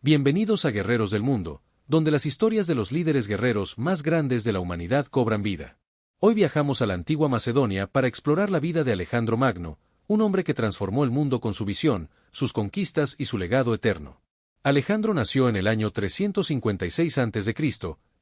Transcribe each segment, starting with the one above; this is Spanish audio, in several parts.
Bienvenidos a Guerreros del Mundo, donde las historias de los líderes guerreros más grandes de la humanidad cobran vida. Hoy viajamos a la antigua Macedonia para explorar la vida de Alejandro Magno, un hombre que transformó el mundo con su visión, sus conquistas y su legado eterno. Alejandro nació en el año 356 a.C.,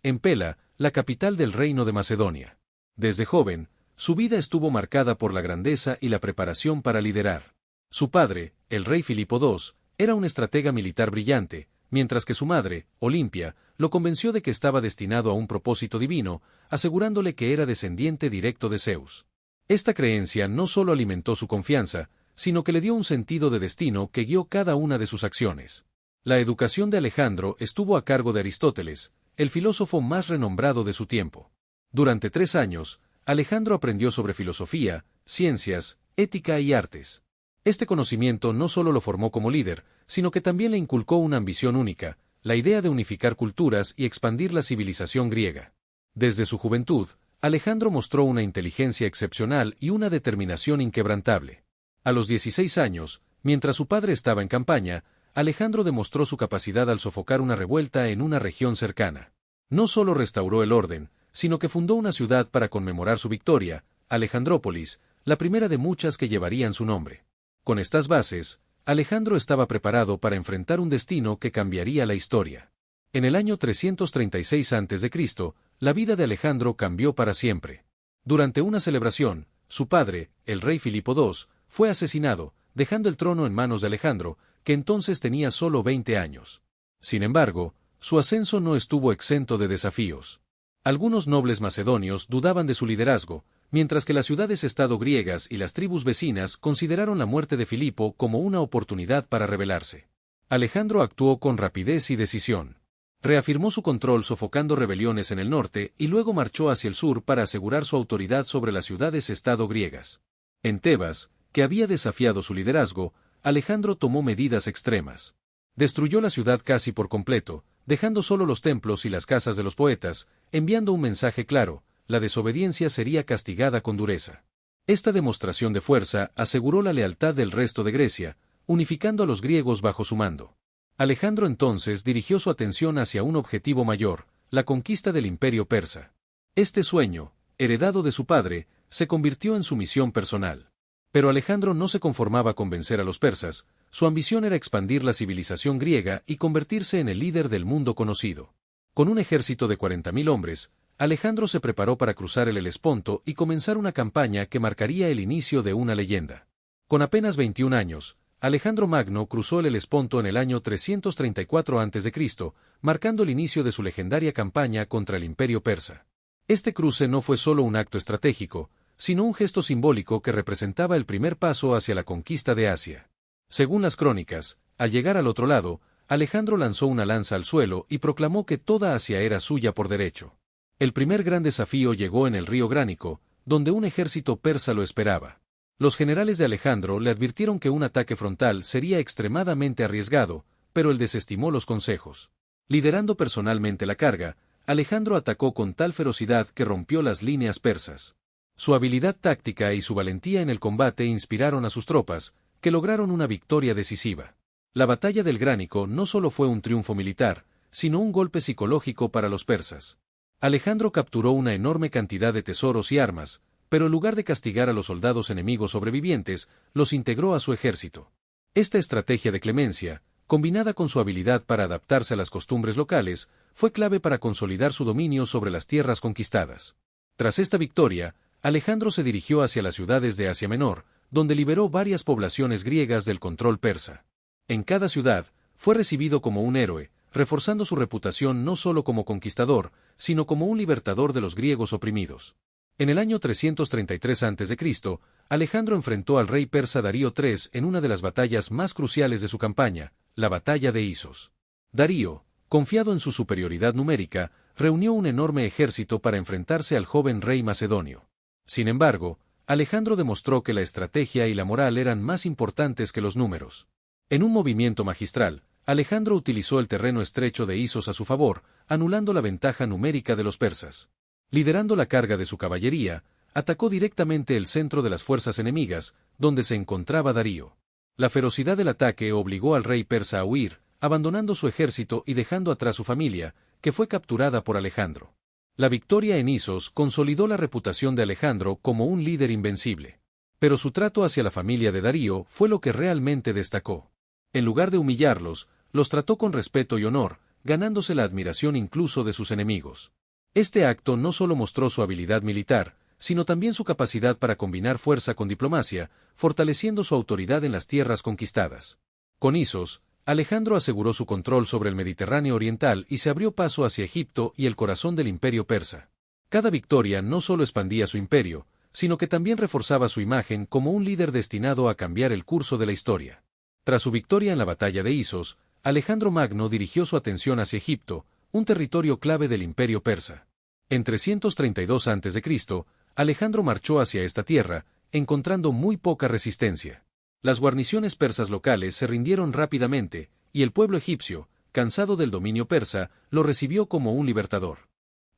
en Pela, la capital del reino de Macedonia. Desde joven, su vida estuvo marcada por la grandeza y la preparación para liderar. Su padre, el rey Filipo II, era un estratega militar brillante, mientras que su madre, Olimpia, lo convenció de que estaba destinado a un propósito divino, asegurándole que era descendiente directo de Zeus. Esta creencia no solo alimentó su confianza, sino que le dio un sentido de destino que guió cada una de sus acciones. La educación de Alejandro estuvo a cargo de Aristóteles, el filósofo más renombrado de su tiempo. Durante 3 años, Alejandro aprendió sobre filosofía, ciencias, ética y artes. Este conocimiento no solo lo formó como líder, sino que también le inculcó una ambición única, la idea de unificar culturas y expandir la civilización griega. Desde su juventud, Alejandro mostró una inteligencia excepcional y una determinación inquebrantable. A los 16 años, mientras su padre estaba en campaña, Alejandro demostró su capacidad al sofocar una revuelta en una región cercana. No solo restauró el orden, sino que fundó una ciudad para conmemorar su victoria, Alejandrópolis, la primera de muchas que llevarían su nombre. Con estas bases, Alejandro estaba preparado para enfrentar un destino que cambiaría la historia. En el año 336 a.C., la vida de Alejandro cambió para siempre. Durante una celebración, su padre, el rey Filipo II, fue asesinado, dejando el trono en manos de Alejandro, que entonces tenía solo 20 años. Sin embargo, su ascenso no estuvo exento de desafíos. Algunos nobles macedonios dudaban de su liderazgo, mientras que las ciudades-estado griegas y las tribus vecinas consideraron la muerte de Filipo como una oportunidad para rebelarse. Alejandro actuó con rapidez y decisión. Reafirmó su control sofocando rebeliones en el norte y luego marchó hacia el sur para asegurar su autoridad sobre las ciudades-estado griegas. En Tebas, que había desafiado su liderazgo, Alejandro tomó medidas extremas. Destruyó la ciudad casi por completo, dejando solo los templos y las casas de los poetas, enviando un mensaje claro: la desobediencia sería castigada con dureza. Esta demostración de fuerza aseguró la lealtad del resto de Grecia, unificando a los griegos bajo su mando. Alejandro entonces dirigió su atención hacia un objetivo mayor, la conquista del imperio persa. Este sueño, heredado de su padre, se convirtió en su misión personal. Pero Alejandro no se conformaba con vencer a los persas, su ambición era expandir la civilización griega y convertirse en el líder del mundo conocido. Con un ejército de 40.000 hombres, Alejandro se preparó para cruzar el Helesponto y comenzar una campaña que marcaría el inicio de una leyenda. Con apenas 21 años, Alejandro Magno cruzó el Helesponto en el año 334 a.C., marcando el inicio de su legendaria campaña contra el imperio persa. Este cruce no fue solo un acto estratégico, sino un gesto simbólico que representaba el primer paso hacia la conquista de Asia. Según las crónicas, al llegar al otro lado, Alejandro lanzó una lanza al suelo y proclamó que toda Asia era suya por derecho. El primer gran desafío llegó en el río Gránico, donde un ejército persa lo esperaba. Los generales de Alejandro le advirtieron que un ataque frontal sería extremadamente arriesgado, pero él desestimó los consejos. Liderando personalmente la carga, Alejandro atacó con tal ferocidad que rompió las líneas persas. Su habilidad táctica y su valentía en el combate inspiraron a sus tropas, que lograron una victoria decisiva. La batalla del Gránico no solo fue un triunfo militar, sino un golpe psicológico para los persas. Alejandro capturó una enorme cantidad de tesoros y armas, pero en lugar de castigar a los soldados enemigos sobrevivientes, los integró a su ejército. Esta estrategia de clemencia, combinada con su habilidad para adaptarse a las costumbres locales, fue clave para consolidar su dominio sobre las tierras conquistadas. Tras esta victoria, Alejandro se dirigió hacia las ciudades de Asia Menor, donde liberó varias poblaciones griegas del control persa. En cada ciudad, fue recibido como un héroe, reforzando su reputación no solo como conquistador, sino como un libertador de los griegos oprimidos. En el año 333 a.C., Alejandro enfrentó al rey persa Darío III en una de las batallas más cruciales de su campaña, la batalla de Isos. Darío, confiado en su superioridad numérica, reunió un enorme ejército para enfrentarse al joven rey macedonio. Sin embargo, Alejandro demostró que la estrategia y la moral eran más importantes que los números. En un movimiento magistral, Alejandro utilizó el terreno estrecho de Isos a su favor, anulando la ventaja numérica de los persas. Liderando la carga de su caballería, atacó directamente el centro de las fuerzas enemigas, donde se encontraba Darío. La ferocidad del ataque obligó al rey persa a huir, abandonando su ejército y dejando atrás su familia, que fue capturada por Alejandro. La victoria en Isos consolidó la reputación de Alejandro como un líder invencible. Pero su trato hacia la familia de Darío fue lo que realmente destacó. En lugar de humillarlos, los trató con respeto y honor, ganándose la admiración incluso de sus enemigos. Este acto no solo mostró su habilidad militar, sino también su capacidad para combinar fuerza con diplomacia, fortaleciendo su autoridad en las tierras conquistadas. Con Isos, Alejandro aseguró su control sobre el Mediterráneo oriental y se abrió paso hacia Egipto y el corazón del imperio persa. Cada victoria no solo expandía su imperio, sino que también reforzaba su imagen como un líder destinado a cambiar el curso de la historia. Tras su victoria en la batalla de Isos, Alejandro Magno dirigió su atención hacia Egipto, un territorio clave del imperio persa. En 332 a.C., Alejandro marchó hacia esta tierra, encontrando muy poca resistencia. Las guarniciones persas locales se rindieron rápidamente, y el pueblo egipcio, cansado del dominio persa, lo recibió como un libertador.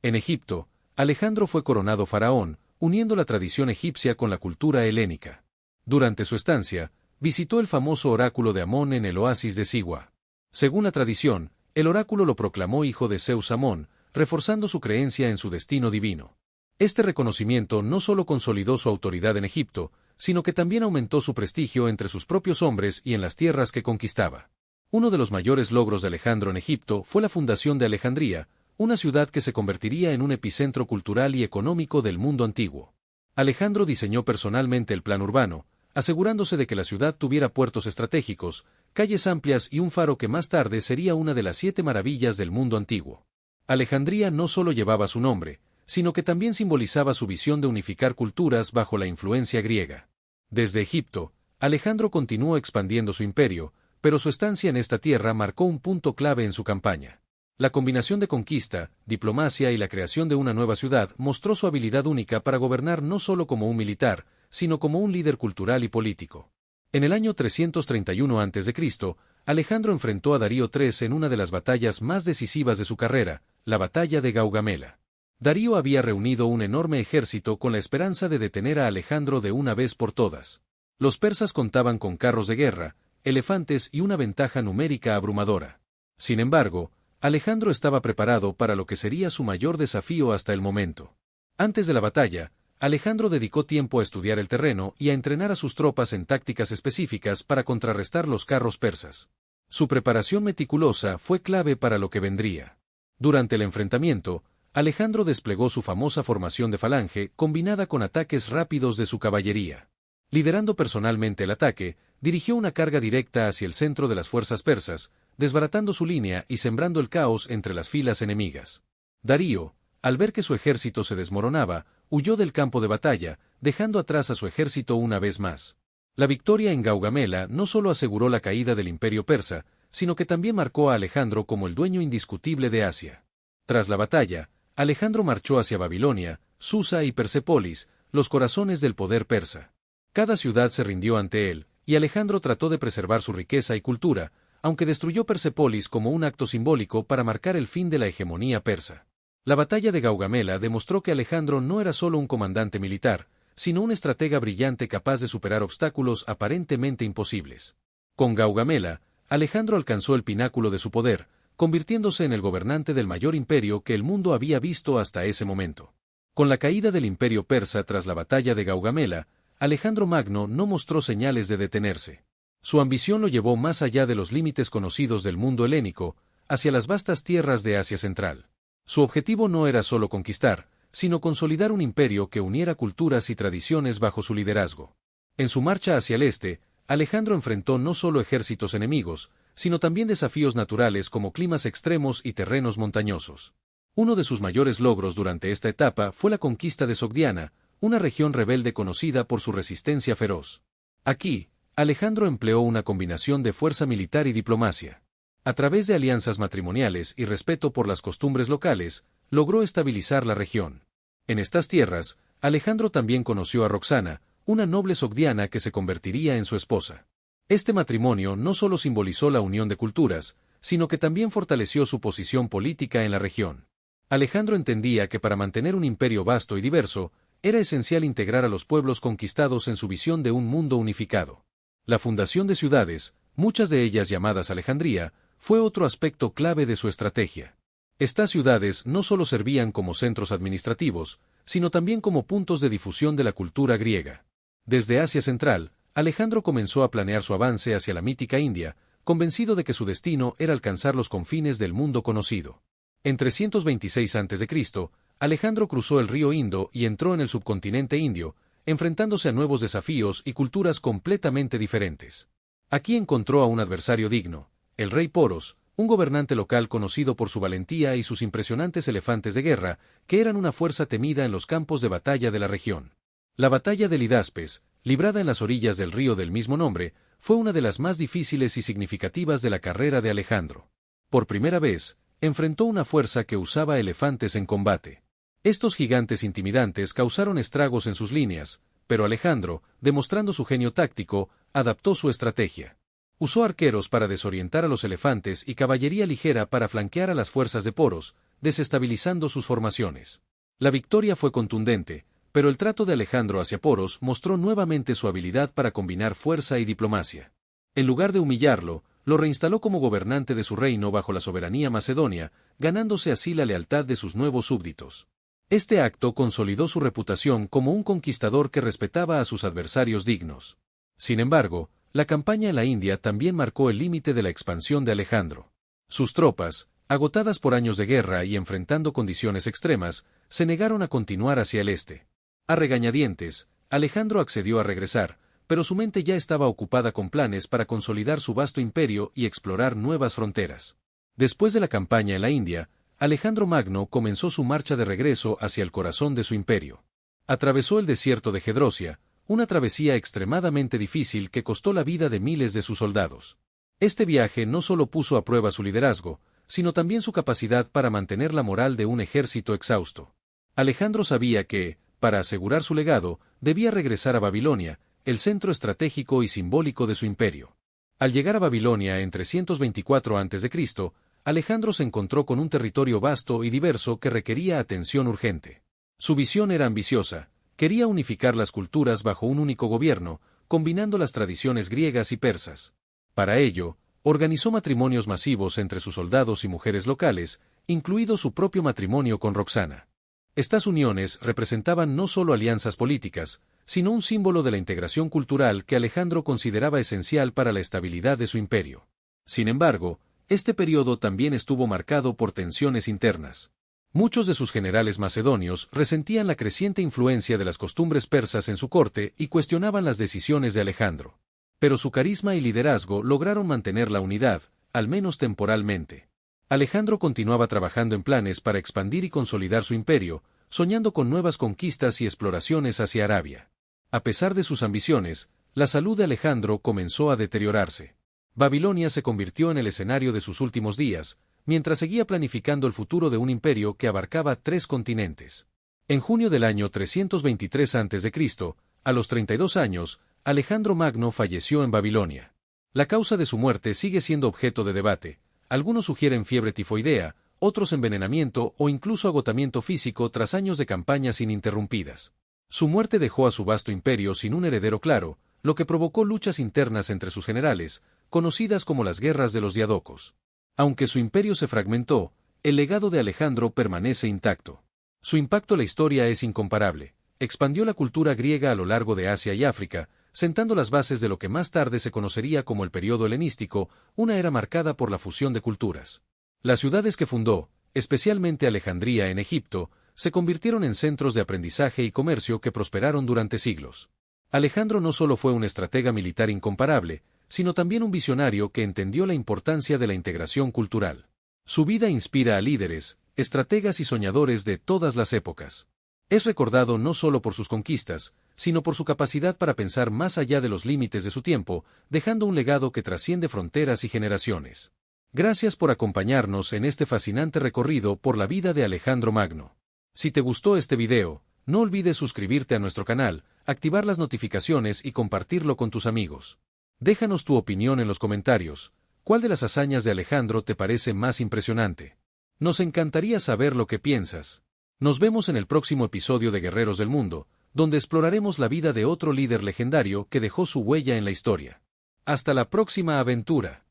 En Egipto, Alejandro fue coronado faraón, uniendo la tradición egipcia con la cultura helénica. Durante su estancia, visitó el famoso oráculo de Amón en el oasis de Siwa. Según la tradición, el oráculo lo proclamó hijo de Zeus Amón, reforzando su creencia en su destino divino. Este reconocimiento no solo consolidó su autoridad en Egipto, sino que también aumentó su prestigio entre sus propios hombres y en las tierras que conquistaba. Uno de los mayores logros de Alejandro en Egipto fue la fundación de Alejandría, una ciudad que se convertiría en un epicentro cultural y económico del mundo antiguo. Alejandro diseñó personalmente el plan urbano, asegurándose de que la ciudad tuviera puertos estratégicos, calles amplias y un faro que más tarde sería una de las 7 maravillas del mundo antiguo. Alejandría no solo llevaba su nombre, sino que también simbolizaba su visión de unificar culturas bajo la influencia griega. Desde Egipto, Alejandro continuó expandiendo su imperio, pero su estancia en esta tierra marcó un punto clave en su campaña. La combinación de conquista, diplomacia y la creación de una nueva ciudad mostró su habilidad única para gobernar no solo como un militar, sino como un líder cultural y político. En el año 331 a.C., Alejandro enfrentó a Darío III en una de las batallas más decisivas de su carrera, la batalla de Gaugamela. Darío había reunido un enorme ejército con la esperanza de detener a Alejandro de una vez por todas. Los persas contaban con carros de guerra, elefantes y una ventaja numérica abrumadora. Sin embargo, Alejandro estaba preparado para lo que sería su mayor desafío hasta el momento. Antes de la batalla, Alejandro dedicó tiempo a estudiar el terreno y a entrenar a sus tropas en tácticas específicas para contrarrestar los carros persas. Su preparación meticulosa fue clave para lo que vendría. Durante el enfrentamiento, Alejandro desplegó su famosa formación de falange combinada con ataques rápidos de su caballería. Liderando personalmente el ataque, dirigió una carga directa hacia el centro de las fuerzas persas, desbaratando su línea y sembrando el caos entre las filas enemigas. Darío, al ver que su ejército se desmoronaba, huyó del campo de batalla, dejando atrás a su ejército una vez más. La victoria en Gaugamela no solo aseguró la caída del imperio persa, sino que también marcó a Alejandro como el dueño indiscutible de Asia. Tras la batalla, Alejandro marchó hacia Babilonia, Susa y Persépolis, los corazones del poder persa. Cada ciudad se rindió ante él, y Alejandro trató de preservar su riqueza y cultura, aunque destruyó Persépolis como un acto simbólico para marcar el fin de la hegemonía persa. La batalla de Gaugamela demostró que Alejandro no era solo un comandante militar, sino un estratega brillante capaz de superar obstáculos aparentemente imposibles. Con Gaugamela, Alejandro alcanzó el pináculo de su poder, convirtiéndose en el gobernante del mayor imperio que el mundo había visto hasta ese momento. Con la caída del imperio persa tras la batalla de Gaugamela, Alejandro Magno no mostró señales de detenerse. Su ambición lo llevó más allá de los límites conocidos del mundo helénico, hacia las vastas tierras de Asia Central. Su objetivo no era solo conquistar, sino consolidar un imperio que uniera culturas y tradiciones bajo su liderazgo. En su marcha hacia el este, Alejandro enfrentó no solo ejércitos enemigos, sino también desafíos naturales como climas extremos y terrenos montañosos. Uno de sus mayores logros durante esta etapa fue la conquista de Sogdiana, una región rebelde conocida por su resistencia feroz. Aquí, Alejandro empleó una combinación de fuerza militar y diplomacia. A través de alianzas matrimoniales y respeto por las costumbres locales, logró estabilizar la región. En estas tierras, Alejandro también conoció a Roxana, una noble sogdiana que se convertiría en su esposa. Este matrimonio no solo simbolizó la unión de culturas, sino que también fortaleció su posición política en la región. Alejandro entendía que para mantener un imperio vasto y diverso, era esencial integrar a los pueblos conquistados en su visión de un mundo unificado. La fundación de ciudades, muchas de ellas llamadas Alejandría, fue otro aspecto clave de su estrategia. Estas ciudades no solo servían como centros administrativos, sino también como puntos de difusión de la cultura griega. Desde Asia Central, Alejandro comenzó a planear su avance hacia la mítica India, convencido de que su destino era alcanzar los confines del mundo conocido. En 326 a.C., Alejandro cruzó el río Indo y entró en el subcontinente indio, enfrentándose a nuevos desafíos y culturas completamente diferentes. Aquí encontró a un adversario digno, el rey Poros, un gobernante local conocido por su valentía y sus impresionantes elefantes de guerra, que eran una fuerza temida en los campos de batalla de la región. La batalla de Lidaspes, librada en las orillas del río del mismo nombre, fue una de las más difíciles y significativas de la carrera de Alejandro. Por primera vez, enfrentó una fuerza que usaba elefantes en combate. Estos gigantes intimidantes causaron estragos en sus líneas, pero Alejandro, demostrando su genio táctico, adaptó su estrategia. Usó arqueros para desorientar a los elefantes y caballería ligera para flanquear a las fuerzas de Poros, desestabilizando sus formaciones. La victoria fue contundente, pero el trato de Alejandro hacia Poros mostró nuevamente su habilidad para combinar fuerza y diplomacia. En lugar de humillarlo, lo reinstaló como gobernante de su reino bajo la soberanía macedonia, ganándose así la lealtad de sus nuevos súbditos. Este acto consolidó su reputación como un conquistador que respetaba a sus adversarios dignos. Sin embargo, la campaña en la India también marcó el límite de la expansión de Alejandro. Sus tropas, agotadas por años de guerra y enfrentando condiciones extremas, se negaron a continuar hacia el este. A regañadientes, Alejandro accedió a regresar, pero su mente ya estaba ocupada con planes para consolidar su vasto imperio y explorar nuevas fronteras. Después de la campaña en la India, Alejandro Magno comenzó su marcha de regreso hacia el corazón de su imperio. Atravesó el desierto de Gedrosia, una travesía extremadamente difícil que costó la vida de miles de sus soldados. Este viaje no solo puso a prueba su liderazgo, sino también su capacidad para mantener la moral de un ejército exhausto. Alejandro sabía que, para asegurar su legado, debía regresar a Babilonia, el centro estratégico y simbólico de su imperio. Al llegar a Babilonia en 324 a.C., Alejandro se encontró con un territorio vasto y diverso que requería atención urgente. Su visión era ambiciosa. Quería unificar las culturas bajo un único gobierno, combinando las tradiciones griegas y persas. Para ello, organizó matrimonios masivos entre sus soldados y mujeres locales, incluido su propio matrimonio con Roxana. Estas uniones representaban no solo alianzas políticas, sino un símbolo de la integración cultural que Alejandro consideraba esencial para la estabilidad de su imperio. Sin embargo, este periodo también estuvo marcado por tensiones internas. Muchos de sus generales macedonios resentían la creciente influencia de las costumbres persas en su corte y cuestionaban las decisiones de Alejandro. Pero su carisma y liderazgo lograron mantener la unidad, al menos temporalmente. Alejandro continuaba trabajando en planes para expandir y consolidar su imperio, soñando con nuevas conquistas y exploraciones hacia Arabia. A pesar de sus ambiciones, la salud de Alejandro comenzó a deteriorarse. Babilonia se convirtió en el escenario de sus últimos días, mientras seguía planificando el futuro de un imperio que abarcaba 3 continentes. En junio del año 323 a.C., a los 32 años, Alejandro Magno falleció en Babilonia. La causa de su muerte sigue siendo objeto de debate. Algunos sugieren fiebre tifoidea, otros envenenamiento o incluso agotamiento físico tras años de campañas ininterrumpidas. Su muerte dejó a su vasto imperio sin un heredero claro, lo que provocó luchas internas entre sus generales, conocidas como las guerras de los diadocos. Aunque su imperio se fragmentó, el legado de Alejandro permanece intacto. Su impacto en la historia es incomparable. Expandió la cultura griega a lo largo de Asia y África, sentando las bases de lo que más tarde se conocería como el período helenístico, una era marcada por la fusión de culturas. Las ciudades que fundó, especialmente Alejandría en Egipto, se convirtieron en centros de aprendizaje y comercio que prosperaron durante siglos. Alejandro no solo fue un estratega militar incomparable, sino también un visionario que entendió la importancia de la integración cultural. Su vida inspira a líderes, estrategas y soñadores de todas las épocas. Es recordado no solo por sus conquistas, sino por su capacidad para pensar más allá de los límites de su tiempo, dejando un legado que trasciende fronteras y generaciones. Gracias por acompañarnos en este fascinante recorrido por la vida de Alejandro Magno. Si te gustó este video, no olvides suscribirte a nuestro canal, activar las notificaciones y compartirlo con tus amigos. Déjanos tu opinión en los comentarios. ¿Cuál de las hazañas de Alejandro te parece más impresionante? Nos encantaría saber lo que piensas. Nos vemos en el próximo episodio de Guerreros del Mundo, donde exploraremos la vida de otro líder legendario que dejó su huella en la historia. Hasta la próxima aventura.